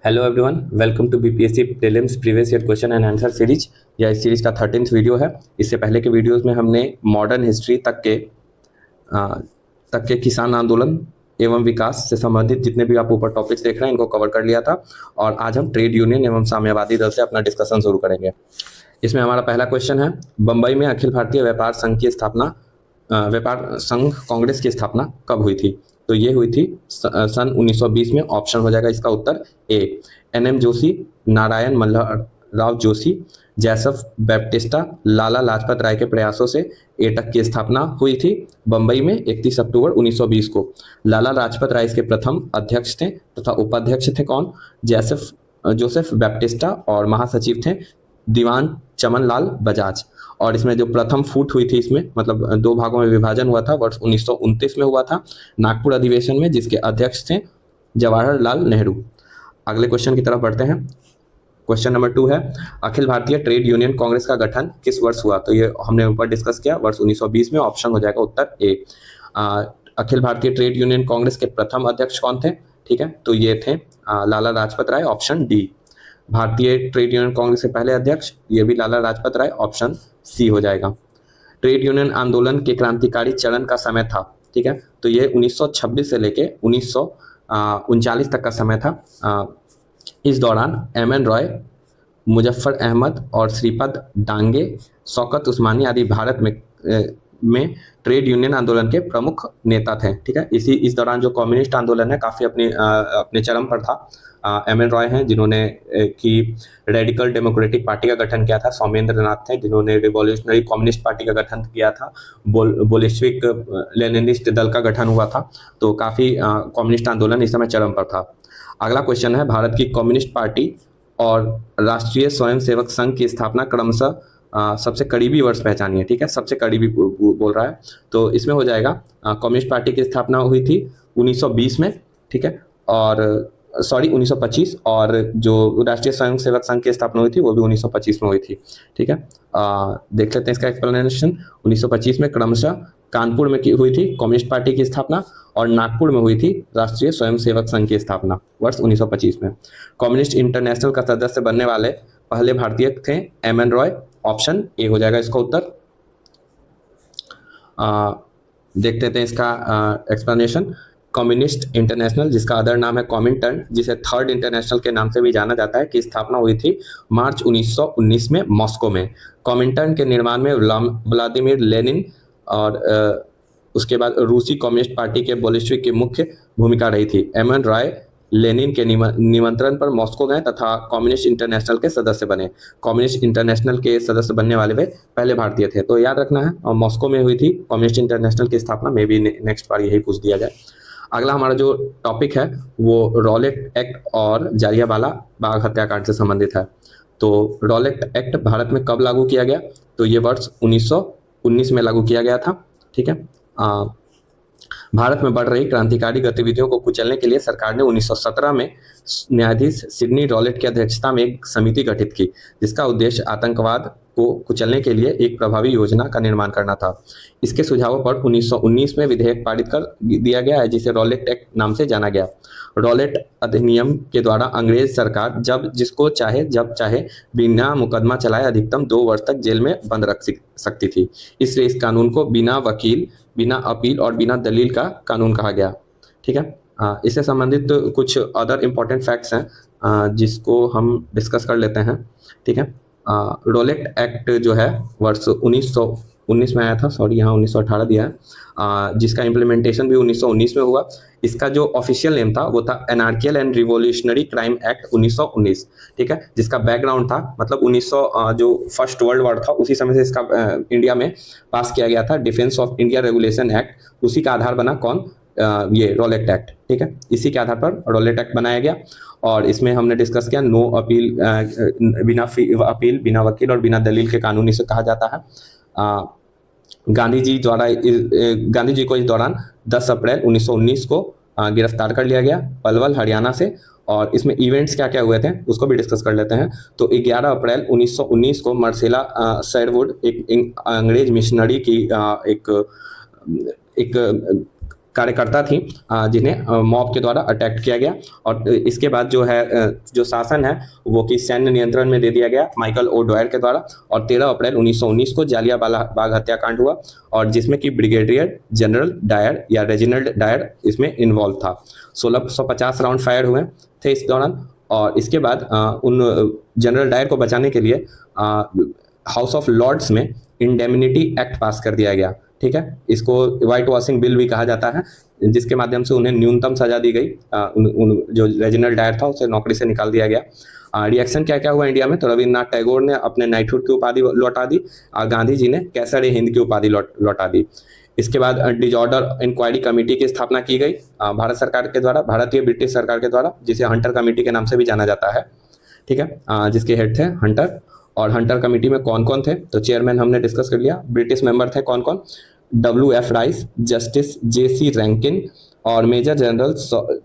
Hello everyone, welcome to BPSC prelims previous year question and answer series. यह इस series का 13th video है। इससे पहले के वीडियोस में हमने मॉडर्न हिस्ट्री तक के किसान आंदोलन एवं विकास से संबंधित जितने भी आप ऊपर टॉपिक्स देख रहे हैं इनको कवर कर लिया था। और आज हम ट्रेड यूनियन एवं साम्यवादी दल से अपना डिस्कशन शुरू करेंगे। इसमें हमारा पहला क्वेश्चन है, बम्बई में अखिल भारतीय व्यापार संघ की स्थापना व्यापार संघ कांग्रेस की स्थापना कब हुई थी? तो ये हुई थी सन 1920 में। ऑप्शन हो जाएगा इसका उत्तर ए, एन.एम. जोशी, नारायण मल्हार राव जोशी, जैसफ बैप्टिस्टा, लाला लाजपत राय के प्रयासों से एटक की स्थापना हुई थी बंबई में 31 अक्टूबर 1920 को। लाला लाजपत राय इसके प्रथम अध्यक्ष थे तथा उपाध्यक्ष थे कौन? जोसेफ बैप्टिस्टा, और महासचिव थे दीवान चमन लाल बजाज। और इसमें जो प्रथम फूट हुई थी, इसमें मतलब दो भागों में विभाजन हुआ था, वर्ष 1929 में हुआ था नागपुर अधिवेशन में, जिसके अध्यक्ष थे जवाहरलाल नेहरू। अगले क्वेश्चन की तरफ बढ़ते हैं। क्वेश्चन नंबर 2 है, अखिल भारतीय ट्रेड यूनियन कांग्रेस का गठन किस वर्ष हुआ? तो ये हमने ऊपर डिस्कस किया, वर्ष 1920 में। ऑप्शन हो जाएगा उत्तर ए। अखिल भारतीय ट्रेड यूनियन कांग्रेस के प्रथम अध्यक्ष कौन थे? ठीक है, तो ये थे लाला लाजपत राय, ऑप्शन डी। भारतीय ट्रेड यूनियन कांग्रेस के पहले अध्यक्ष, ये भी लाला लाजपत राय, ऑप्शन सी हो जाएगा। ट्रेड यूनियन आंदोलन के क्रांतिकारी चरण का समय था, ठीक है, तो ये 1926 से लेके 1939 तक का समय था। इस दौरान एम.एन. रॉय, मुजफ्फर अहमद और श्रीपद डांगे, शौकत उस्मानी आदि भारत में ट्रेड यूनियन आंदोलन के प्रमुख नेता थे। ठीक है, इस दौरान जो कम्युनिस्ट आंदोलन है काफ़ी अपने चरम पर था। एम.एन. रॉय हैं जिन्होंने की रेडिकल डेमोक्रेटिक पार्टी का गठन किया था। सौमेंद्र नाथ थे जिन्होंने रिवॉल्यूशनरी कम्युनिस्ट पार्टी का गठन किया था। बोलिशविक लेनिनिस्ट दल का गठन हुआ था। तो काफ़ी कम्युनिस्ट आंदोलन इस समय चरम पर था। अगला क्वेश्चन है, भारत की कम्युनिस्ट पार्टी और राष्ट्रीय स्वयंसेवक संघ की स्थापना क्रमशः सबसे करीबी वर्ष पहचानिए। ठीक है, सबसे करीबी बोल रहा है, तो इसमें हो जाएगा कम्युनिस्ट पार्टी की स्थापना हुई थी 1920 में। ठीक है, और 1925, और जो राष्ट्रीय स्वयंसेवक संघ की स्थापना हुई थी वो भी 1925 में हुई थी। ठीक है, देख लेते हैं इसका एक्सप्लेनेशन। 1925 में क्रमशः कानपुर में हुई थी कम्युनिस्ट पार्टी की स्थापना, और नागपुर में हुई थी राष्ट्रीय स्वयंसेवक संघ की स्थापना वर्ष 1925 में। कम्युनिस्ट इंटरनेशनल का सदस्य बनने वाले पहले भारतीय थे एम.एन. रॉय, ऑप्शन ए हो जाएगा इसका उत्तर। देख लेते हैं इसका एक्सप्लेनेशन। कम्युनिस्ट इंटरनेशनल, जिसका अदर नाम है कॉमिंटर्न, जिसे थर्ड इंटरनेशनल के नाम से भी जाना जाता है, की स्थापना हुई थी मार्च 1919 में मॉस्को में। कॉमिंटर्न के निर्माण में व्लादिमीर लेनिन और उसके बाद रूसी कम्युनिस्ट पार्टी के बोलिशविक की मुख्य भूमिका रही थी। एम.एन. रॉय लेनिन के निमंत्रण पर मॉस्को गए तथा कम्युनिस्ट इंटरनेशनल के सदस्य बने। कम्युनिस्ट इंटरनेशनल के सदस्य बनने वाले वे पहले भारतीय थे, तो याद रखना है। और मॉस्को में हुई थी कम्युनिस्ट इंटरनेशनल की स्थापना, में भी नेक्स्ट बार यही पूछ दिया जाए। अगला हमारा जो टॉपिक है वो रॉलेट एक्ट और जालियांवाला बाग हत्याकांड से संबंधित है। तो रॉलेट एक्ट भारत में कब लागू किया गया? तो ये वर्ष 1919 में लागू किया गया था। ठीक है, भारत में बढ़ रही क्रांतिकारी गतिविधियों को कुचलने के लिए सरकार ने 1917 में न्यायाधीश सिडनी रॉलेट की अध्यक्षता में एक समिति गठित की, जिसका उद्देश्य आतंकवाद को कुचलने के लिए एक प्रभावी योजना का निर्माण करना था। इसके सुझावों पर 1919 में विधेयक पारित कर दिया गया है, जिसे रॉलेट एक्ट नाम से जाना गया। रॉलेट अधिनियम के द्वारा अंग्रेज सरकार जब जिसको चाहे जब चाहे बिना मुकदमा चलाए अधिकतम 2 वर्ष तक जेल में बंद रख सकती थी। इसलिए इस कानून को बिना वकील, बिना अपील और बिना दलील का कानून कहा गया। ठीक है, इससे संबंधित कुछ अदर इम्पोर्टेंट फैक्ट्स हैं जिसको हम डिस्कस कर लेते हैं। ठीक है, रॉलेट एक्ट जो है वर्ष 1919 में आया था, सॉरी यहाँ 1918 दिया है, जिसका इम्प्लीमेंटेशन भी 1919 में हुआ। इसका जो ऑफिशियल नेम था वो था एनार्कियल एंड रिवोल्यूशनरी क्राइम एक्ट 1919। ठीक है, जिसका बैकग्राउंड था, मतलब 1900 जो फर्स्ट वर्ल्ड वॉर था उसी समय से इसका इंडिया में पास किया गया था, defence of India regulation act. उसी का आधार बना कौन? ये रॉलेट एक्ट। ठीक है, इसी के आधार पर रॉलेट एक्ट बनाया गया। और इसमें हमने डिस्कस किया नो अपील, बिना अपील, बिना वकील और बिना दलील के कानून इसे कहा जाता है। गांधी जी को इस दौरान 10 अप्रैल 1919 को गिरफ्तार कर लिया गया पलवल, हरियाणा से। और इसमें इवेंट्स क्या क्या हुए थे उसको भी डिस्कस कर लेते हैं। तो 11 अप्रैल 1919 को मार्सेला शेरवुड, एक अंग्रेज मिशनरी की एक कार्यकर्ता थी जिन्हें मॉब के द्वारा अटैक किया गया। और इसके बाद जो है जो शासन है वो कि सैन्य नियंत्रण में दे दिया गया माइकल ओ डॉयर के द्वारा। और 13 अप्रैल 1919 को जालियांवाला बाग हत्याकांड हुआ, और जिसमें कि ब्रिगेडियर जनरल डायर या रेजिनाल्ड डायर इसमें इन्वॉल्व था। 1650 राउंड फायर हुए थे इस दौरान। और इसके बाद उन जनरल डायर को बचाने के लिए हाउस ऑफ लॉर्ड्स में इंडेमनिटी एक्ट पास कर दिया गया। ठीक है, इसको व्हाइट वॉशिंग बिल भी कहा जाता है, जिसके माध्यम से उन्हें न्यूनतम सजा दी गई। जो रेजिनाल्ड डायर था उसे नौकरी से निकाल दिया गया। रिएक्शन क्या क्या हुआ इंडिया में, तो रविन्द्रनाथ टैगोर ने अपने नाइटहुड की उपाधि लौटा दी और गांधी जी ने कैसर ए हिंद की उपाधि लौटा दी। इसके बाद डिजॉर्डर इंक्वायरी कमेटी की स्थापना की गई भारत सरकार के द्वारा, भारतीय ब्रिटिश सरकार के द्वारा, जिसे हंटर कमेटी के नाम से भी जाना जाता है। ठीक है, जिसके हेड थे हंटर। और हंटर कमेटी में कौन कौन थे, तो चेयरमैन हमने डिस्कस कर लिया। ब्रिटिश मेंबर थे कौन कौन, WF rice, justice JC Rankine और मेजर जनरल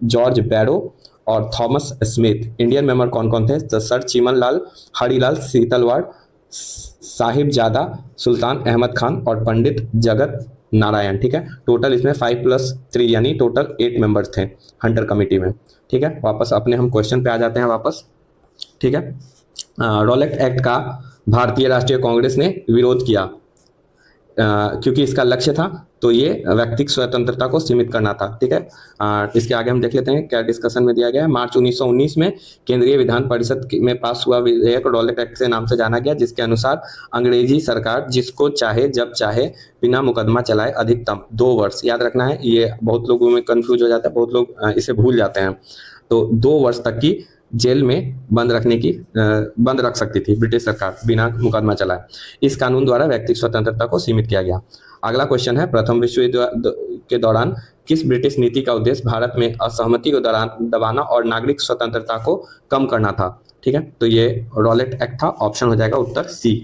जॉर्ज बैरो और थॉमस स्मिथ। इंडियन मेंबर कौन कौन थे, तो सर चिमन लाल, हरिलाल सीतलवाड़, साहिबजादा सुल्तान अहमद खान और पंडित जगत नारायण। ठीक है, टोटल इसमें 5+3 यानी टोटल 8 मेंबर्स थे हंटर कमेटी में। ठीक है, वापस अपने हम क्वेश्चन पे आ जाते हैं वापस। ठीक है, रॉलेट एक्ट का भारतीय राष्ट्रीय कांग्रेस ने विरोध किया क्योंकि इसका लक्ष्य था तो ये व्यक्तिगत स्वतंत्रता को सीमित करना था। ठीक है, इसके आगे हम देख लेते हैं क्या डिस्कशन में दिया गया है। मार्च 1919 में केंद्रीय विधान परिषद में पास हुआ विधेयक रॉलेट एक्ट से नाम से जाना गया, जिसके अनुसार अंग्रेजी सरकार जिसको चाहे जब चाहे बिना मुकदमा चलाए अधिकतम 2 वर्ष, याद रखना है, ये बहुत लोगों में कंफ्यूज हो जाता है, बहुत लोग इसे भूल जाते हैं, तो 2 वर्ष तक की जेल में बंद रख सकती थी ब्रिटिश सरकार बिना मुकदमा चलाए। इस कानून द्वारा व्यक्तिगत स्वतंत्रता को सीमित किया गया। अगला क्वेश्चन है, प्रथम विश्व युद्ध के दौरान किस ब्रिटिश नीति का उद्देश्य भारत में असहमति को दबाना और नागरिक स्वतंत्रता को कम करना था। ठीक है, तो ये रॉलेट एक्ट था, ऑप्शन हो जाएगा उत्तर C।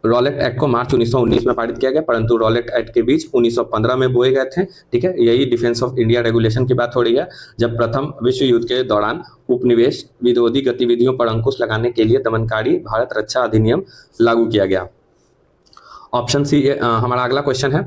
रॉलेट एक्ट को मार्च 1919 में पारित किया गया, परंतु रॉलेट एक्ट के बीच 1915 में बोए गए थे। ठीक है, यही डिफेंस ऑफ इंडिया रेगुलेशन की बात हो रही है, जब प्रथम विश्व युद्ध के दौरान उपनिवेश विरोधी गतिविधियों पर अंकुश लगाने के लिए दमनकारी भारत रक्षा अधिनियम लागू किया गया। ऑप्शन C हमारा अगला क्वेश्चन है,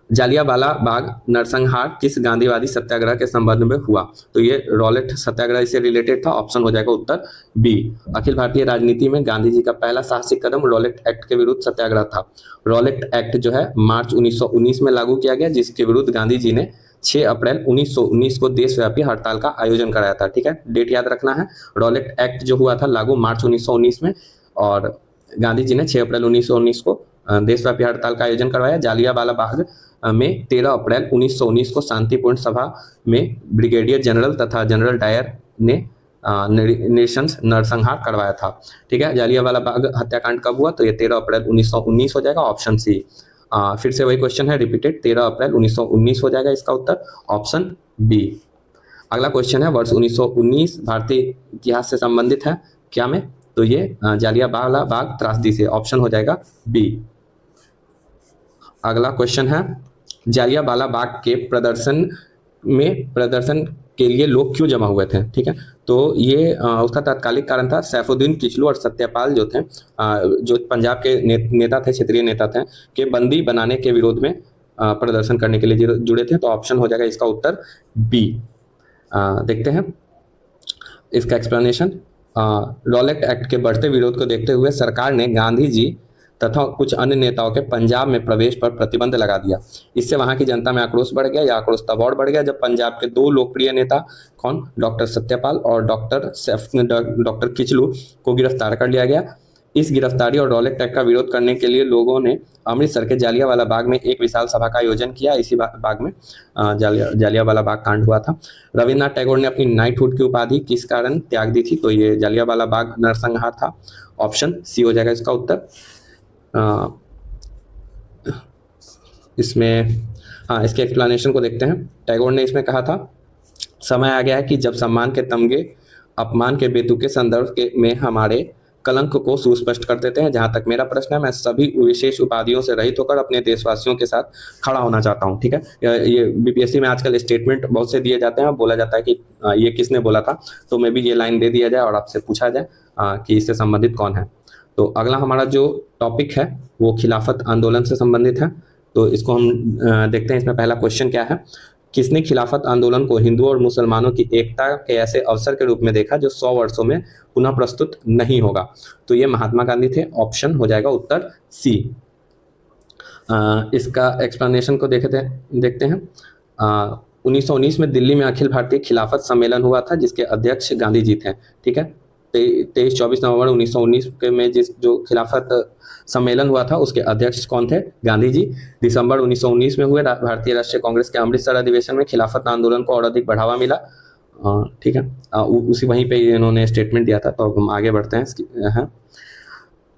जालियांवाला बाग नरसंहार किस गांधीवादी सत्याग्रह के संबंध में हुआ, तो ये रॉलेट सत्याग्रह से रिलेटेड था, ऑप्शन हो जाएगा उत्तर B। अखिल भारतीय राजनीति में गांधी जी का पहला साहसिक कदम रॉलेट एक्ट के विरुद्ध सत्याग्रह था। रॉलेट एक्ट जो है मार्च 1919 में लागू किया गया, जिसके विरुद्ध गांधी जी ने 6 अप्रैल 1919 को देशव्यापी हड़ताल का आयोजन कराया था। ठीक है, डेट याद रखना है। रॉलेट एक्ट जो हुआ था लागू मार्च 1919 में, और गांधी जी ने 6 अप्रैल 1919 को देशव्यापी हड़ताल का आयोजन करवाया। जालियांवाला बाग में 13 अप्रैल 1919 को शांतिपूर्ण सभा में ब्रिगेडियर जनरल तथा जनरल डायर ने नरसंहार करवाया था। ठीक है, जालियांवाला बाग हत्याकांड कब हुआ, तो ये 13 अप्रैल 1919 हो जाएगा, ऑप्शन C। फिर से वही क्वेश्चन है रिपीटेड, 13 अप्रैल 1919 हो जाएगा इसका उत्तर, ऑप्शन B। अगला क्वेश्चन है, वर्ष 1919 भारतीय इतिहास से संबंधित है क्या में, तो ये जालियांवाला बाग त्रासदी से, ऑप्शन हो जाएगा B। अगला क्वेश्चन है, जालियांवाला बाग के प्रदर्शन के लिए लोग क्यों जमा हुए थे। ठीक है, तो ये उसका तात्कालिक कारण था सैफुद्दीन किचलू और सत्यपाल जो थे, जो पंजाब के नेता थे, क्षेत्रीय नेता थे, के बंदी बनाने के विरोध में प्रदर्शन करने के लिए जुड़े थे, तो ऑप्शन हो जाएगा इसका उत्तर B। देखते हैं इसका एक्सप्लेनेशन। रॉलेट एक्ट के बढ़ते विरोध को देखते हुए सरकार ने गांधी जी तथा कुछ अन्य नेताओं के पंजाब में प्रवेश पर प्रतिबंध लगा दिया। इससे वहां की जनता में आक्रोश बढ़ गया। यह आक्रोश तब और बढ़ गया जब पंजाब के 2 लोकप्रिय नेता कौन, डॉक्टर सत्यपाल और डॉक्टर किचलू को गिरफ्तार कर लिया गया। इस गिरफ्तारी और रॉलेट एक्ट का विरोध करने के लिए लोगों ने अमृतसर के जालियांवाला बाग में एक विशाल सभा का आयोजन किया। इसी बाग में जालियांवाला बाग कांड हुआ था। रविन्द्रनाथ टैगोर ने अपनी नाइटहुड की उपाधि किस कारण त्याग दी थी, तो ये जालियांवाला बाग नरसंहार था, ऑप्शन C हो जाएगा इसका उत्तर। इसमें इसके एक्सप्लेनेशन को देखते हैं। टैगोर ने इसमें कहा था, समय आ गया है कि जब सम्मान के तमगे अपमान के बेतुके संदर्भ में हमारे कलंक को सुस्पष्ट कर देते हैं। जहां तक मेरा प्रश्न है, मैं सभी विशेष उपाधियों से रहित होकर अपने देशवासियों के साथ खड़ा होना चाहता हूं। ठीक है, ये बीपीएससी में आजकल स्टेटमेंट बहुत से दिए जाते हैं, बोला जाता है कि ये किसने बोला था, तो मैं भी ये लाइन दे दिया जाए और आपसे पूछा जाए कि इससे संबंधित कौन है। तो अगला हमारा जो टॉपिक है वो खिलाफत आंदोलन से संबंधित है। तो इसको हम देखते हैं। इसमें पहला क्वेश्चन क्या है, किसने खिलाफत आंदोलन को हिंदुओं और मुसलमानों की एकता के ऐसे अवसर के रूप में देखा जो 100 वर्षों में पुनः प्रस्तुत नहीं होगा? तो ये महात्मा गांधी थे। ऑप्शन हो जाएगा उत्तर सी। इसका एक्सप्लेनेशन को देखते हैं। 1919 में दिल्ली में अखिल भारतीय खिलाफत सम्मेलन हुआ था जिसके अध्यक्ष गांधी जी थे। ठीक है, 23-24 नवंबर 1919 में जो खिलाफत सम्मेलन हुआ था उसके अध्यक्ष कौन थे? गांधी जी। दिसंबर 1919 में हुए भारतीय राष्ट्रीय कांग्रेस के अमृतसर अधिवेशन में खिलाफत आंदोलन को और अधिक बढ़ावा मिला। ठीक है, उसी वहीं पे इन्होंने स्टेटमेंट दिया था। तो हम आगे बढ़ते हैं।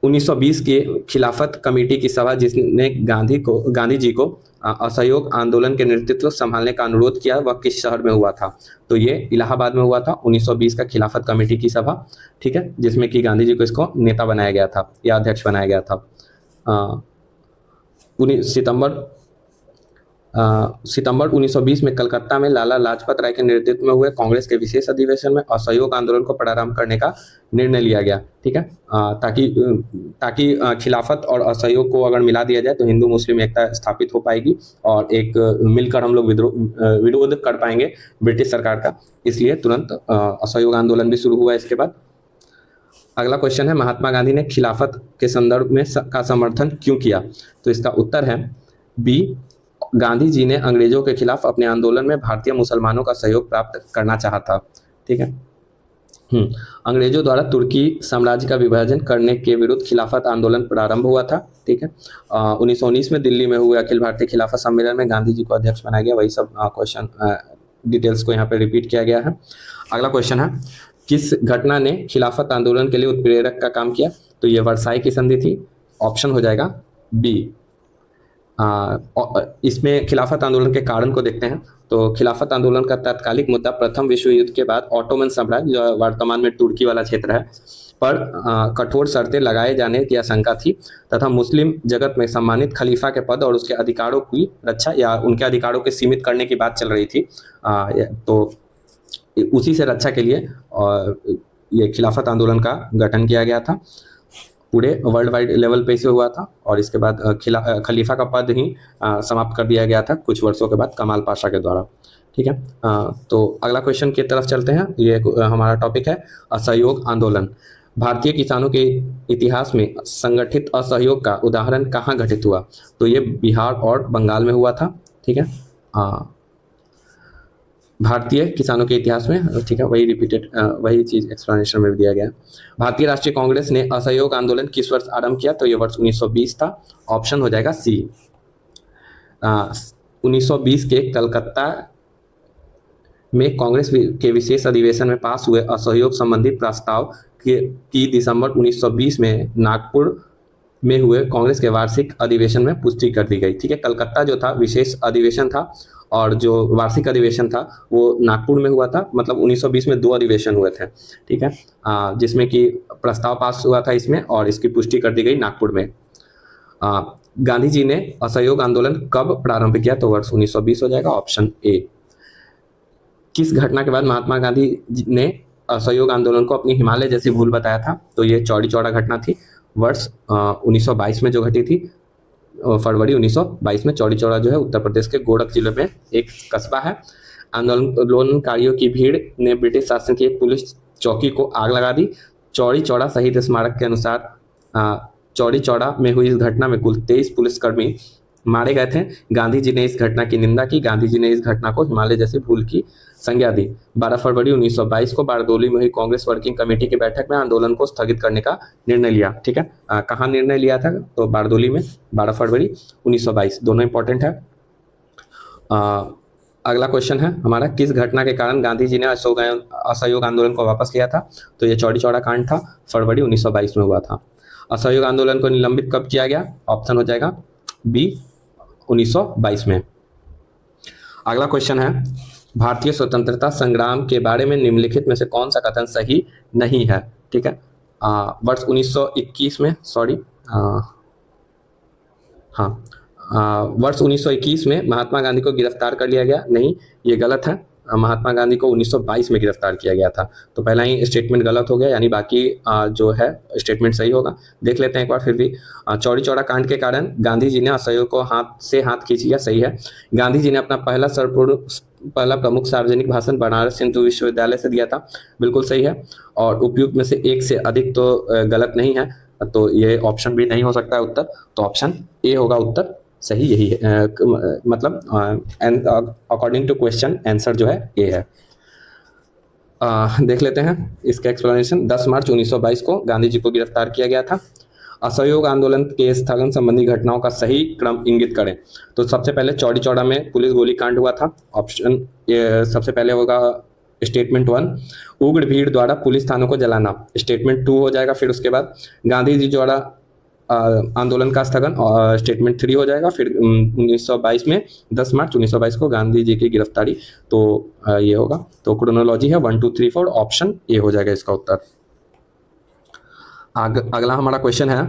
1920 की खिलाफत कमेटी की सभा जिसने गांधी जी को असहयोग आंदोलन के नेतृत्व संभालने का अनुरोध किया, वह किस शहर में हुआ था? तो ये इलाहाबाद में हुआ था 1920 का खिलाफत कमेटी की सभा। ठीक है, जिसमें कि गांधी जी को इसको नेता बनाया गया था या अध्यक्ष बनाया गया था। सितंबर 1920 में कलकत्ता में लाला लाजपत राय के नेतृत्व में हुए कांग्रेस के विशेष अधिवेशन में असहयोग आंदोलन को प्रारंभ करने का निर्णय लिया गया। ठीक है, ताकि खिलाफत और असहयोग को अगर मिला दिया जाए तो हिंदू मुस्लिम एकता स्थापित हो पाएगी और एक मिलकर हम लोग विरोध कर पाएंगे ब्रिटिश सरकार का। इसलिए तुरंत असहयोग आंदोलन भी शुरू हुआ। इसके बाद अगला क्वेश्चन है, महात्मा गांधी ने खिलाफत के संदर्भ में का समर्थन क्यों किया? तो इसका उत्तर है बी, गांधी जी ने अंग्रेजों के खिलाफ अपने आंदोलन में भारतीय मुसलमानों का सहयोग प्राप्त करना चाहा था। ठीक है, अंग्रेजों द्वारा तुर्की साम्राज्य का विभाजन करने के विरुद्ध खिलाफत आंदोलन प्रारंभ हुआ था। ठीक है, 1919 में दिल्ली में हुए अखिल भारतीय खिलाफत सम्मेलन में गांधी जी को अध्यक्ष बनाया गया। वही सब क्वेश्चन डिटेल्स को यहाँ पे रिपीट किया गया है। अगला क्वेश्चन है, किस घटना ने खिलाफत आंदोलन के लिए उत्प्रेरक का काम किया? तो ये वर्साई की संधि थी। ऑप्शन हो जाएगा बी। इसमें खिलाफत आंदोलन के कारण को देखते हैं। तो खिलाफत आंदोलन का तात्कालिक मुद्दा प्रथम विश्व युद्ध के बाद ऑटोमन साम्राज्य, जो वर्तमान में तुर्की वाला क्षेत्र है, पर कठोर शर्तें लगाए जाने की आशंका थी तथा मुस्लिम जगत में सम्मानित खलीफा के पद और उसके अधिकारों की रक्षा या उनके अधिकारों के सीमित करने की बात चल रही थी। तो उसी से रक्षा के लिए ये खिलाफत आंदोलन का गठन किया गया था। पूरे वर्ल्ड वाइड लेवल पे इसे हुआ था और इसके बाद खलीफा का पद ही समाप्त कर दिया गया था कुछ वर्षों के बाद कमाल पाशा के द्वारा। ठीक है, तो अगला क्वेश्चन की तरफ चलते हैं। ये हमारा टॉपिक है असहयोग आंदोलन। भारतीय किसानों के इतिहास में संगठित असहयोग का उदाहरण कहाँ घटित हुआ? तो ये बिहार और बंगाल में हुआ था। ठीक है, भारतीय किसानों के इतिहास में। ठीक है, वही चीज एक्सप्लेनेशन में भी दिया गया। भारतीय राष्ट्रीय कांग्रेस ने असहयोग आंदोलन किस वर्ष आरंभ किया? तो ये वर्ष 1920 था। ऑप्शन हो जाएगा सी। 1920 के कलकत्ता में कांग्रेस के विशेष अधिवेशन में पास हुए असहयोग संबंधी प्रस्ताव की दिसंबर 1920 में नागपुर में हुए कांग्रेस के वार्षिक अधिवेशन में पुष्टि कर दी गई। ठीक है, कलकत्ता जो था विशेष अधिवेशन था और जो वार्षिक अधिवेशन था वो नागपुर में हुआ था। मतलब 1920 में 2 अधिवेशन हुए थे। ठीक है, जिसमें कि प्रस्ताव पास हुआ था इसमें और इसकी पुष्टि कर दी गई नागपुर में। गांधी जी ने असहयोग आंदोलन कब प्रारंभ किया? तो वर्ष 1920 हो जाएगा। Option A. किस घटना के बाद महात्मा गांधी ने असहयोग आंदोलन को अपनी हिमालय जैसी भूल बताया था? तो ये चौड़ी चौड़ा घटना थी। वर्ष 1922 में जो घटी थी, फरवरी 1922 में। चौड़ी चौड़ा जो है उत्तर प्रदेश के गोरख जिले में एक कस्बा है। आंदोलनकारियों की भीड़ ने ब्रिटिश शासन की एक पुलिस चौकी को आग लगा दी। चौड़ी चौड़ा शहीद स्मारक के अनुसार चौड़ी चौड़ा में हुई इस घटना में कुल 23 पुलिसकर्मी मारे गए थे। गांधी जी ने इस घटना की निंदा की। गांधी जी ने इस घटना को हिमालय जैसी भूल की संज्ञा दी। 12 फरवरी 1922 को बारदोली में हुई कांग्रेस वर्किंग कमेटी की बैठक में आंदोलन को स्थगित करने का निर्णय लिया। ठीक है, कहाँ निर्णय लिया था? तो बारदोली में 12 फरवरी 1922। दोनों इंपॉर्टेंट है। अगला क्वेश्चन है हमारा, किस घटना के कारण गांधी जी ने असहयोग आंदोलन को वापस लिया था? तो ये चौड़ी चौड़ा कांड था, फरवरी 1922 में हुआ था। असहयोग आंदोलन को निलंबित कब किया गया? ऑप्शन हो जाएगा बी, 1922 में। अगला क्वेश्चन है, भारतीय स्वतंत्रता संग्राम के बारे में निम्नलिखित में से कौन सा कथन सही नहीं है? ठीक है, वर्ष 1921 में वर्ष 1921 में महात्मा गांधी को गिरफ्तार कर लिया गया। नहीं, ये गलत है। महात्मा गांधी को 1922 में गिरफ्तार किया गया था। तो पहला ही स्टेटमेंट गलत हो गया, यानी बाकी जो है स्टेटमेंट सही होगा। देख लेते हैं एक बार फिर भी। चौरी चौरा कांड के कारण गांधी जी ने असहयोग को हाथ से हाथ खींच लिया, सही है। गांधी जी ने अपना पहला प्रमुख सार्वजनिक भाषण बनारस हिंदू विश्वविद्यालय से दिया था, बिल्कुल सही है। और उपयुक्त में से एक से अधिक तो गलत नहीं है, तो ये ऑप्शन भी नहीं हो सकता है उत्तर, तो ऑप्शन ए होगा उत्तर सही, यही है। मतलब अकॉर्डिंग टू क्वेश्चन आंसर जो है ए है। देख लेते हैं इसका एक्सप्लेनेशन। 10 मार्च 1922 को गांधी जी को गिरफ्तार किया गया था। असहयोग आंदोलन के स्थगन संबंधी घटनाओं का सही क्रम इंगित करें। तो सबसे पहले चौरी चौरा में पुलिस गोलीकांड हुआ था, ऑप्शन सबसे पहले होगा स्टेटमेंट 1। उग्र भीड़ द्वारा पुलिस थानों को जलाना, स्टेटमेंट 2 हो जाएगा। फिर उसके बाद गांधी जी द्वारा आंदोलन का स्थगन, स्टेटमेंट 3 हो जाएगा। फिर 1922 में 10 मार्च 1922 को गांधी जी की गिरफ्तारी, तो ये होगा। तो क्रोनोलॉजी है 1 2 3 4, ऑप्शन ए हो जाएगा इसका उत्तर। अगला हमारा क्वेश्चन है,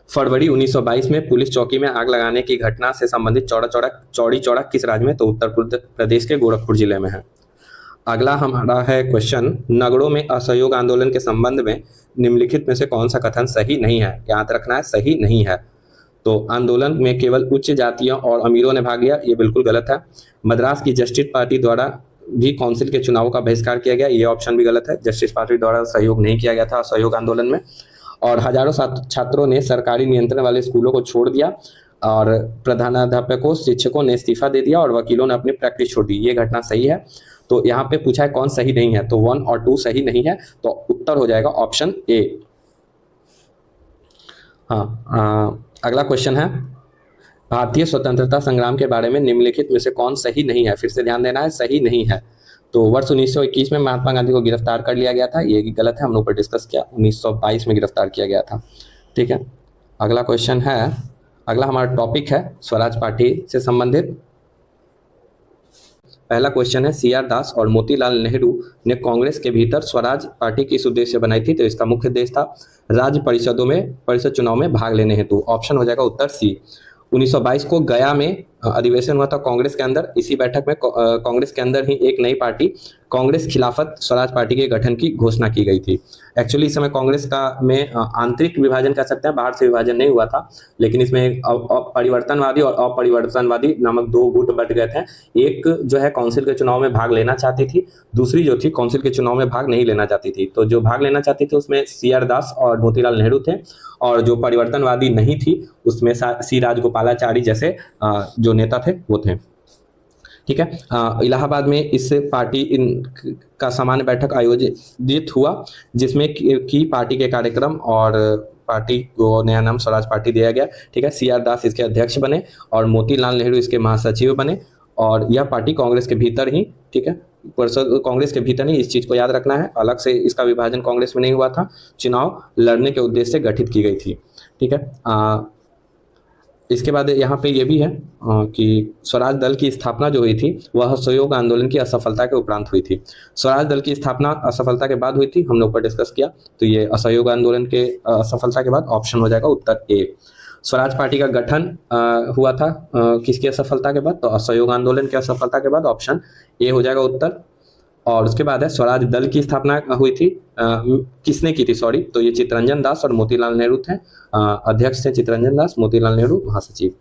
फरवरी 1922 में पुलिस चौकी में आग लगाने की घटना से संबंधित चौरी चौरा किस राज्य में? तो उत्तर प्रदेश के गोरखपुर जिले में है। अगला हमारा है क्वेश्चन, नगरों में असहयोग आंदोलन के संबंध में निम्नलिखित में से कौन सा कथन सही नहीं है? याद रखना है, सही नहीं है। तो आंदोलन में केवल उच्च जातियों और अमीरों ने भाग लिया, ये बिल्कुल गलत है। मद्रास की जस्टिस पार्टी द्वारा भी काउंसिल के चुनाव का बहिष्कार किया गया, ये ऑप्शन भी गलत है। जस्टिस पार्टी द्वारा सहयोग नहीं किया गया था असहयोग आंदोलन में। और हजारों छात्रों ने सरकारी नियंत्रण वाले स्कूलों को छोड़ दिया, और प्रधानाध्यापकों शिक्षकों ने इस्तीफा दे दिया, और वकीलों ने अपनी प्रैक्टिस छोड़ दी, ये घटना सही है। तो यहाँ पे पूछा है कौन सही नहीं है, तो 1 और 2 सही नहीं है, तो उत्तर हो जाएगा ऑप्शन ए। हाँ, अगला क्वेश्चन है, भारतीय स्वतंत्रता संग्राम के बारे में निम्नलिखित में से कौन सही नहीं है? फिर से ध्यान देना है, सही नहीं है। तो वर्ष 1921 में महात्मा गांधी को गिरफ्तार कर लिया गया था, ये गलत है, हमने ऊपर डिस्कस किया। 1922 में गिरफ्तार किया गया था, ठीक है। अगला क्वेश्चन है, अगला हमारा टॉपिक है स्वराज पार्टी से संबंधित। पहला क्वेश्चन है, CR दास और मोतीलाल नेहरू ने कांग्रेस के भीतर स्वराज पार्टी किस उद्देश्य से बनाई थी? तो इसका मुख्य उद्देश्य था राज्य परिषद चुनाव में भाग लेने हेतु, ऑप्शन हो जाएगा उत्तर सी। 1922 को गया में अधिवेशन हुआ था कांग्रेस के अंदर, इसी बैठक में कांग्रेस के अंदर ही एक नई पार्टी कांग्रेस खिलाफत स्वराज पार्टी के गठन की घोषणा की गई थी। एक्चुअली इस समय कांग्रेस का में आंतरिक विभाजन कह सकते हैं, बाहर से विभाजन नहीं हुआ था, लेकिन इसमें परिवर्तनवादी और अपरिवर्तनवादी नामक 2 गुट बट गए थे। एक जो है काउंसिल के चुनाव में भाग लेना चाहती थी, दूसरी जो थी काउंसिल के चुनाव में भाग नहीं लेना चाहती थी। तो जो भाग लेना चाहती थी उसमें CR दास और मोतीलाल नेहरू थे, और जो परिवर्तनवादी नहीं थी उसमें सी राजगोपालाचारी जैसे जो नेता थे वो थे, ठीक है। इलाहाबाद में इस पार्टी का सामान्य बैठक आयोजित हुआ, जिसमें की पार्टी के कार्यक्रम और पार्टी को नया नाम स्वराज पार्टी दिया गया, ठीक है। CR दास इसके अध्यक्ष बने और मोतीलाल नेहरू इसके महासचिव बने, और यह पार्टी कांग्रेस के भीतर ही, ठीक है, कांग्रेस के भीतर ही, इस चीज को याद रखना है, अलग से इसका विभाजन कांग्रेस में नहीं हुआ था, चुनाव लड़ने के उद्देश्य से गठित की गई थी, ठीक है। इसके बाद यहाँ पे ये भी है कि स्वराज दल की स्थापना जो हुई थी वह असहयोग आंदोलन की असफलता के उपरांत हुई थी। स्वराज दल की स्थापना असफलता के बाद हुई थी, हमने ऊपर डिस्कस किया, तो ये असहयोग आंदोलन के असफलता के बाद, ऑप्शन हो जाएगा उत्तर ए। स्वराज पार्टी का गठन हुआ था किसकी असफलता के बाद? तो असहयोग आंदोलन की असफलता के बाद, ऑप्शन ए हो जाएगा उत्तर। और उसके बाद है स्वराज दल की स्थापना हुई थी, किसने की थी, सॉरी, तो ये चित्तरंजन दास और मोतीलाल नेहरू थे, अध्यक्ष थे चित्तरंजन दास, मोतीलाल नेहरू महासचिव।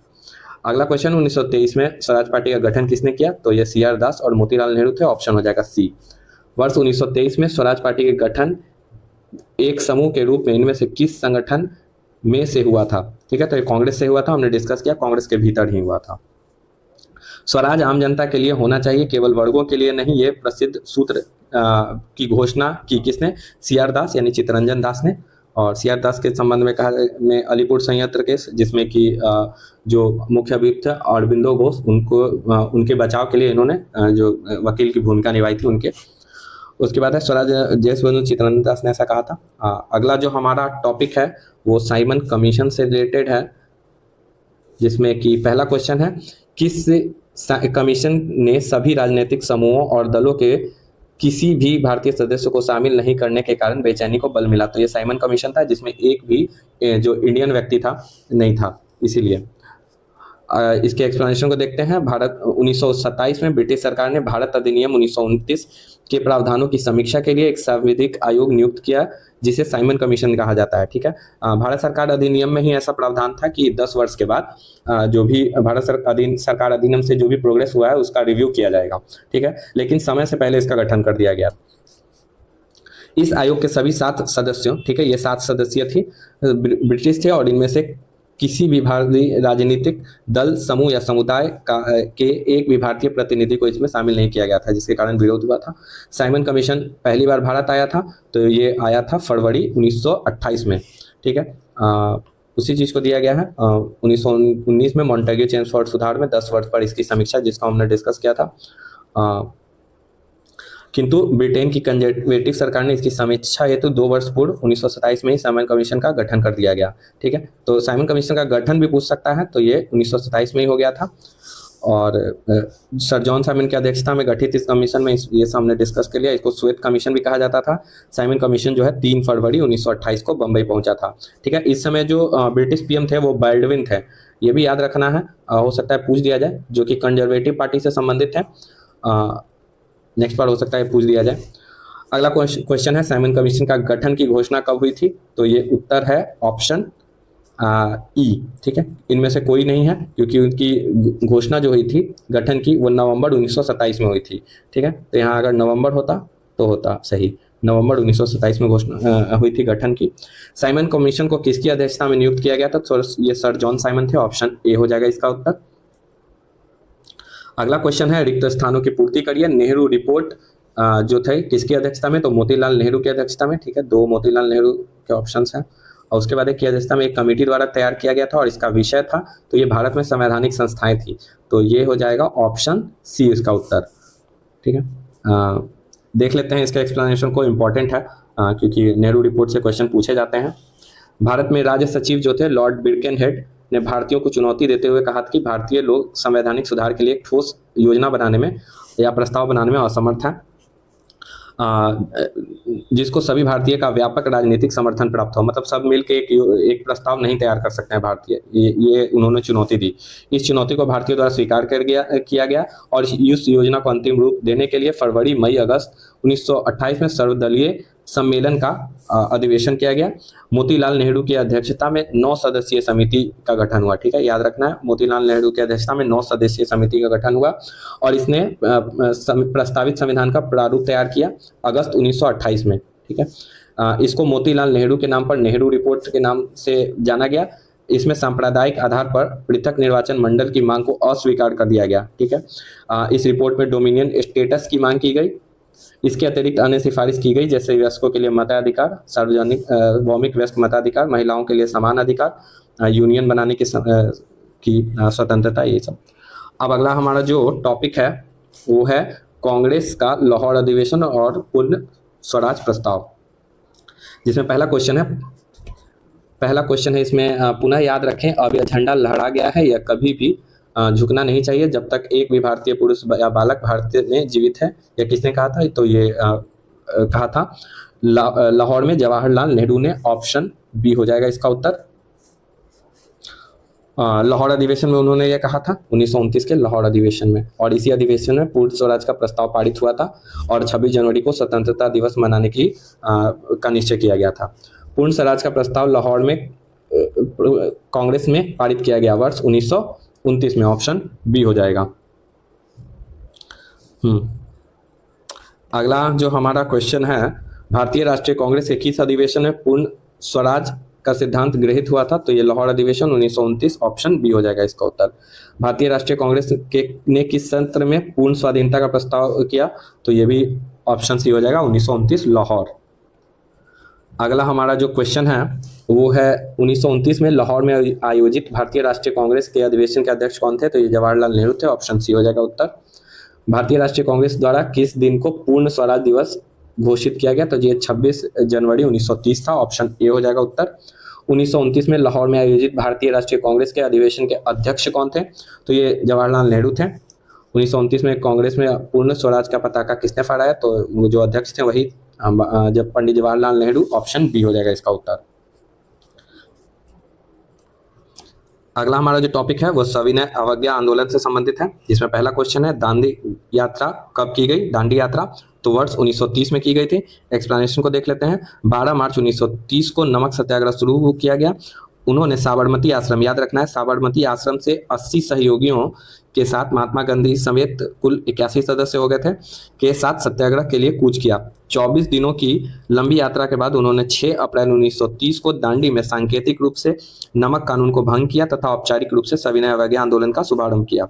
अगला क्वेश्चन, 1923 में स्वराज पार्टी का गठन किसने किया? तो ये CR दास और मोतीलाल नेहरू थे, ऑप्शन हो जाएगा सी। वर्ष 1923 में स्वराज पार्टी के गठन एक समूह के रूप में इनमें से किस संगठन में से हुआ था? ठीक है, तो ये कांग्रेस से हुआ था, हमने डिस्कस किया, कांग्रेस के भीतर ही हुआ था। स्वराज आम जनता के लिए होना चाहिए, केवल वर्गों के लिए नहीं, ये प्रसिद्ध सूत्र की घोषणा की किसने? CR दास यानी चित्तरंजन दास ने। और CR दास के संबंध में कहा में अलीपुर संयंत्र केस, जिसमें कि जो मुख्य अभियुक्त थे अरविंदो घोष, उनको उनके बचाव के लिए इन्होंने जो वकील की भूमिका निभाई थी उनके। उसके बाद है स्वराज जयसबंधु चित्तरंजन दास ने ऐसा कहा था। अगला जो हमारा टॉपिक है वो साइमन कमीशन से रिलेटेड है, जिसमें कि पहला क्वेश्चन है, किस कमीशन ने सभी राजनीतिक समूहों और दलों के किसी भी भारतीय सदस्य को शामिल नहीं करने के कारण बेचैनी को बल मिला? तो ये साइमन कमीशन था, जिसमें एक भी जो इंडियन व्यक्ति था नहीं था, इसीलिए। इसके एक्सप्लेनेशन को देखते हैं। भारत 1927 में ब्रिटिश सरकार ने भारत अधिनियम 1929 के प्रावधानों की समीक्षा के लिए एक संवैधानिक आयोग नियुक्त किया, जिसे साइमन कमीशन कहा जाता है। ठीक है, भारत सरकार अधिनियम में ही ऐसा प्रावधान था कि 10 वर्ष के बाद जो भी भारत सरकार अधिनियम से जो भी प्रोग्रेस हुआ है उसका रिव्यू किया जाएगा। ठीक है, लेकिन समय से पहले इसका गठन कर दिया गया। इस आयोग के सभी 7 सदस्यों, ठीक है, ये 7 सदस्य थी, ब्रिटिश थे और इनमें से किसी भी भारतीय राजनीतिक दल, समूह या समुदाय के एक भी भारतीय प्रतिनिधि को इसमें शामिल नहीं किया गया था, जिसके कारण विरोध हुआ था। साइमन कमीशन पहली बार भारत आया था, तो ये आया था फरवरी 1928 में। ठीक है, उसी चीज़ को दिया गया है। 1919 में मॉन्टेग्यू चेम्सफोर्ड सुधार में 10 वर्ष पर इसकी समीक्षा, जिसका हमने डिस्कस किया था, किंतु ब्रिटेन की कंजर्वेटिव सरकार ने इसकी समीक्षा हेतु 2 वर्ष पूर्व 1927 में ही साइमन कमीशन का गठन कर दिया गया। ठीक है, तो साइमन कमीशन का गठन भी पूछ सकता है, तो ये 1927 में ही हो गया था। और सर जॉन साइमन की अध्यक्षता में गठित इस कमीशन में ये हमने डिस्कस कर लिया। इसको श्वेत कमीशन भी कहा जाता था। साइमन कमीशन जो है 3 फरवरी 1928 को बम्बई पहुंचा था। ठीक है, इस समय जो ब्रिटिश पीएम थे वो बाल्डविन थे, ये भी याद रखना है, हो सकता है पूछ दिया जाए, जो कि कंजर्वेटिव पार्टी से संबंधित है। नेक्स्ट बार हो सकता है पूछ दिया जाए। अगला क्वेश्चन है, साइमन कमीशन का गठन की घोषणा कब हुई थी? तो ये उत्तर है ऑप्शन ई। ठीक है, इनमें से कोई नहीं है, क्योंकि उनकी घोषणा जो हुई थी गठन की वो नवंबर 1927 में हुई थी। ठीक है, तो यहाँ अगर नवंबर होता तो होता सही, नवंबर 1927 में घोषणा हुई थी गठन की। साइमन कमीशन को किसकी अध्यक्षता में नियुक्त किया गया था? तो ये सर जॉन साइमन थे, ऑप्शन ए हो जाएगा इसका उत्तर। अगला क्वेश्चन है, रिक्त स्थानों की पूर्ति करिए। नेहरू रिपोर्ट जो थे किसकी अध्यक्षता में? तो मोतीलाल नेहरू की अध्यक्षता में। ठीक है, 2 मोतीलाल नेहरू के ऑप्शंस हैं। और उसके बाद की अध्यक्षता में एक कमेटी द्वारा तैयार किया गया था और इसका विषय था, तो ये भारत में संवैधानिक संस्थाएं थी, तो ये हो जाएगा ऑप्शन सी इसका उत्तर। ठीक है, देख लेते हैं इसका एक्सप्लेनेशन को, इम्पॉर्टेंट है क्योंकि नेहरू रिपोर्ट से क्वेश्चन पूछे जाते हैं। भारत में राज्य सचिव जो थे लॉर्ड बिर्केनहेड ने भारतीयों को चुनौती देते हुए कहा कि भारतीय लोग संवैधानिक सुधार के लिए ठोस योजना बनाने में या प्रस्ताव बनाने में असमर्थ हैं, जिसको सभी भारतीय का व्यापक राजनीतिक समर्थन प्राप्त हो। मतलब सब मिलकर एक प्रस्ताव नहीं तैयार कर सकते हैं भारतीय, ये उन्होंने चुनौती दी। इस चुनौती को भारतीयों द्वारा स्वीकार किया गया और इस योजना को अंतिम रूप देने के लिए फरवरी, मई, अगस्त 1928 में सर्वदलीय सम्मेलन का अधिवेशन किया गया। मोतीलाल नेहरू की अध्यक्षता में 9 सदस्यीय समिति का गठन हुआ। ठीक है, याद रखना है, मोतीलाल नेहरू की अध्यक्षता में 9 सदस्यीय समिति का गठन हुआ और इसने प्रस्तावित संविधान का प्रारूप तैयार किया अगस्त 1928 में। ठीक है, इसको मोतीलाल नेहरू के नाम पर नेहरू रिपोर्ट के नाम से जाना गया। इसमें सांप्रदायिक आधार पर पृथक निर्वाचन मंडल की मांग को अस्वीकार कर दिया गया। ठीक है, इस रिपोर्ट में डोमिनियन स्टेटस की मांग की गई। इसके अतिरिक्त अन्य सिफारिश की गई, जैसे वयस्कों के लिए मताधिकार, सार्वजनिक भौमिक वयस्क मताधिकार, महिलाओं के लिए समान अधिकार, यूनियन बनाने की स्वतंत्रता, ये सब। अब अगला हमारा जो टॉपिक है वो है कांग्रेस का लाहौर अधिवेशन और पूर्ण स्वराज प्रस्ताव, जिसमें पहला क्वेश्चन है इसमें, पुनः याद रखें, अब यह झंडा लहरा गया है, यह कभी भी झुकना नहीं चाहिए जब तक एक भी भारतीय पुरुष या बालक भारत में जीवित है। यह किसने कहा था? तो ये कहा था लाहौर में जवाहरलाल नेहरू ने, ऑप्शन बी हो जाएगा इसका उत्तर। लाहौर अधिवेशन में उन्होंने यह कहा था 1929 के लाहौर अधिवेशन में, और इसी अधिवेशन में पूर्ण स्वराज का प्रस्ताव पारित हुआ था और 26 जनवरी को स्वतंत्रता दिवस मनाने की का निश्चय किया गया था। पूर्ण स्वराज का प्रस्ताव लाहौर में कांग्रेस में पारित किया गया वर्ष 1929 में, ऑप्शन बी हो जाएगा। अगला जो हमारा क्वेश्चन है, भारतीय राष्ट्रीय कांग्रेस के किस अधिवेशन में पूर्ण स्वराज का सिद्धांत गृहीत हुआ था? तो ये लाहौर अधिवेशन 1929, ऑप्शन बी हो जाएगा इसका उत्तर। भारतीय राष्ट्रीय कांग्रेस ने किस सत्र में पूर्ण स्वाधीनता का प्रस्ताव किया? तो ये भी ऑप्शन सी हो जाएगा, 1929 लाहौर। अगला हमारा जो क्वेश्चन है वो है 1929 में लाहौर में आयोजित भारतीय राष्ट्रीय कांग्रेस के अधिवेशन के अध्यक्ष कौन थे? तो ये जवाहरलाल नेहरू थे, ऑप्शन सी हो जाएगा उत्तर। भारतीय राष्ट्रीय कांग्रेस द्वारा किस दिन को पूर्ण स्वराज दिवस घोषित किया गया? तो ये 26 जनवरी 1930 था, ऑप्शन ए हो जाएगा उत्तर। 1929 में लाहौर में आयोजित भारतीय राष्ट्रीय कांग्रेस के अधिवेशन के अध्यक्ष कौन थे? तो ये जवाहरलाल नेहरू थे। 1929 में कांग्रेस में पूर्ण स्वराज का पताका किसने फहराया? तो वो जो अध्यक्ष थे वही जब पंडित जवाहरलाल नेहरू, ऑप्शन बी हो जाएगा इसका उत्तर। अगला हमारा जो टॉपिक है वो सविनय अवज्ञा आंदोलन से संबंधित है, जिसमें पहला क्वेश्चन है दांडी यात्रा कब की गई। दांडी यात्रा तो वर्ष 1930 में की गई थी। एक्सप्लेनेशन को देख लेते हैं। 12 मार्च 1930 को नमक सत्याग्रह शुरू किया गया। उन्होंने साबरमती आश्रम, याद रखना है, साबरमती आश्रम से 80 सहयोगियों के साथ महात्मा गांधी समेत कुल 81 सदस्य हो गए थे के साथ सत्याग्रह के लिए कूच किया। 24 दिनों की लंबी यात्रा के बाद उन्होंने 6 अप्रैल 1930 को दांडी में सांकेतिक रूप से नमक कानून को भंग किया तथा औपचारिक रूप से सविनय अवज्ञा आंदोलन का शुभारंभ किया।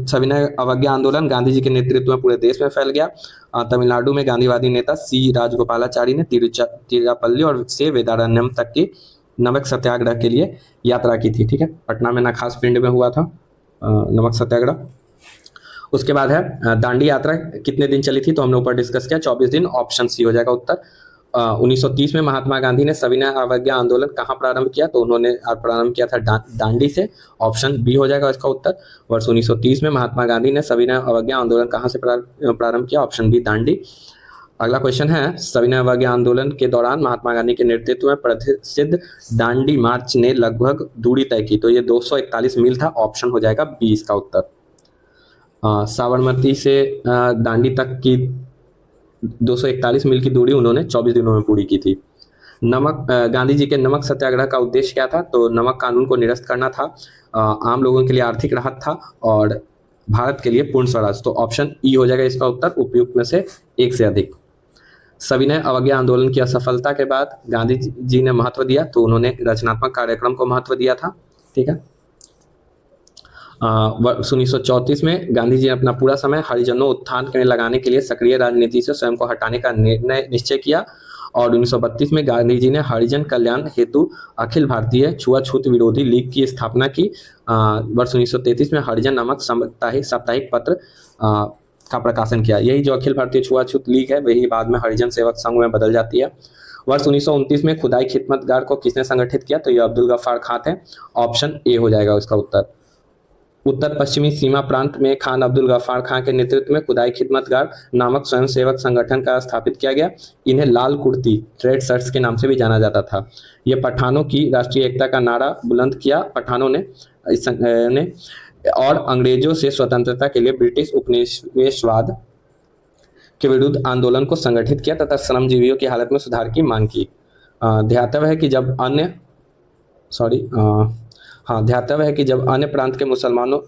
सविनय अवज्ञा आंदोलन गांधी जी के नेतृत्व में पूरे देश में फैल गया। तमिलनाडु में गांधीवादी नेता सी राजगोपालाचारी ने तिरुचिरापल्ली और से वेदारण्यम तक की नमक सत्याग्रह के लिए यात्रा की थी। ठीक है, पटना में नखास पिंड में हुआ था नमक सत्याग्रह। उसके बाद है दांडी यात्रा कितने दिन चली थी, तो हमने ऊपर डिस्कस किया 24 दिन, ऑप्शन सी हो जाएगा उत्तर। 1930 में महात्मा गांधी ने सविनय अवज्ञा आंदोलन कहाँ प्रारंभ किया, तो उन्होंने प्रारंभ किया था दांडी से, ऑप्शन बी हो जाएगा इसका उत्तर। वर्ष 1930 में महात्मा गांधी ने सविनय अवज्ञा आंदोलन कहाँ से प्रारंभ किया, ऑप्शन बी दांडी। अगला क्वेश्चन है सविनय अवज्ञा आंदोलन के दौरान महात्मा गांधी के नेतृत्व में प्रसिद्ध दांडी मार्च ने लगभग दूरी तय की, तो ये 241 मील था, ऑप्शन हो जाएगा बी इसका उत्तर। साबरमती से दांडी तक की 241 मील की दूरी उन्होंने 24 दिनों में पूरी की थी। गांधी जी के नमक सत्याग्रह का उद्देश्य क्या था, तो नमक कानून को निरस्त करना था, आम लोगों के लिए आर्थिक राहत था और भारत के लिए पूर्ण स्वराज, तो ऑप्शन ई हो जाएगा इसका उत्तर, उपयुक्त में से एक से अधिक। सविनय अवज्ञा आंदोलन की असफलता के बाद गांधी जी ने महत्व दिया, तो उन्होंने रचनात्मक कार्यक्रम को महत्व दिया था। ठीक है, वर्ष 1934 में गांधी जी ने अपना पूरा समय हरिजनों उत्थान में लगाने के लिए सक्रिय राजनीति से स्वयं को हटाने का निर्णय निश्चय किया और 1932 में गांधी जी ने हरिजन कल्याण हेतु अखिल भारतीय छुआछूत विरोधी लीग की स्थापना की। वर्ष 1933 में हरिजन नामक साप्ताहिक पत्र का प्रकाशन किया। यही जो अखिल भारतीय छुआछूत लीग है वही बाद में हरिजन सेवक संघ में बदल जाती है। वर्ष 1929 में खुदाई खिदमतगार को किसने संगठित किया, तो ये अब्दुल गफ्फार खान थे, ऑप्शन ए हो जाएगा उसका उत्तर। उत्तर पश्चिमी सीमा प्रांत में खान अब्दुल गफ्फार खान के नेतृत्व में खुदाई खिदमतगार नामक स्वयंसेवक संगठन का स्थापित किया गया। इन्हें लाल कुर्ती, रेड शर्ट्स के नाम से भी जाना जाता था। ये पठानों की राष्ट्रीय एकता का नारा बुलंद किया। पठानों ने और अंग्रेजों से स्वतंत्रता के लिए ब्रिटिश उपनिवेशवाद के विरुद्ध आंदोलन को संगठित किया तथा श्रमजीवियों की हालत में सुधार की मांग की। ध्यातव्य है कि जब अन्य प्रांत के मुसलमानों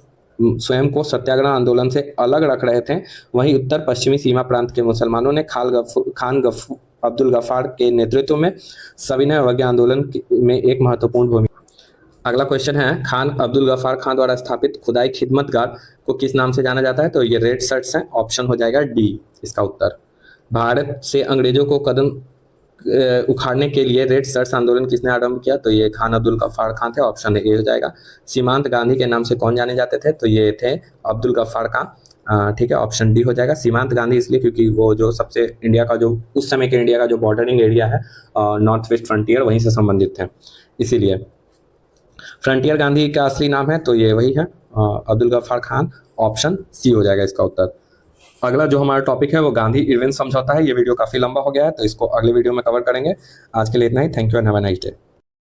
स्वयं को सत्याग्रह आंदोलन से अलग रख रहे थे, वहीं उत्तर पश्चिमी सीमा प्रांत के मुसलमानों ने अब्दुल गफ्फार के नेतृत्व में सविनय अवज्ञा आंदोलन में एक महत्वपूर्ण भूमिका। अगला क्वेश्चन है खान अब्दुल गफ्फार खान द्वारा स्थापित खुदाई खिदमतगार को किस नाम से जाना जाता है, तो ये रेड शर्ट्स हैं, ऑप्शन हो जाएगा डी इसका उत्तर। भारत से अंग्रेजों को कदम उखाड़ने के लिए रेड शर्ट्स आंदोलन किसने आरंभ किया, तो ये खान अब्दुल गफ्फार खान थे, ऑप्शन ए हो जाएगा। सीमांत गांधी के नाम से कौन जाने जाते थे, तो ये थे अब्दुल गफ्फार खान। ठीक है, ऑप्शन डी हो जाएगा। सीमांत गांधी इसलिए क्योंकि वो जो सबसे इंडिया का जो उस समय के इंडिया का जो बॉर्डरिंग एरिया है नॉर्थ वेस्ट फ्रंटियर, वहीं से संबंधित थे, इसीलिए फ्रंटियर गांधी का असली नाम है, तो ये वही है अब्दुल गफ्फार खान, ऑप्शन सी हो जाएगा इसका उत्तर। अगला जो हमारा टॉपिक है वो गांधी इरविन समझौता है। ये वीडियो काफी लंबा हो गया है, तो इसको अगले वीडियो में कवर करेंगे। आज के लिए इतना ही। Thank you and have a nice day.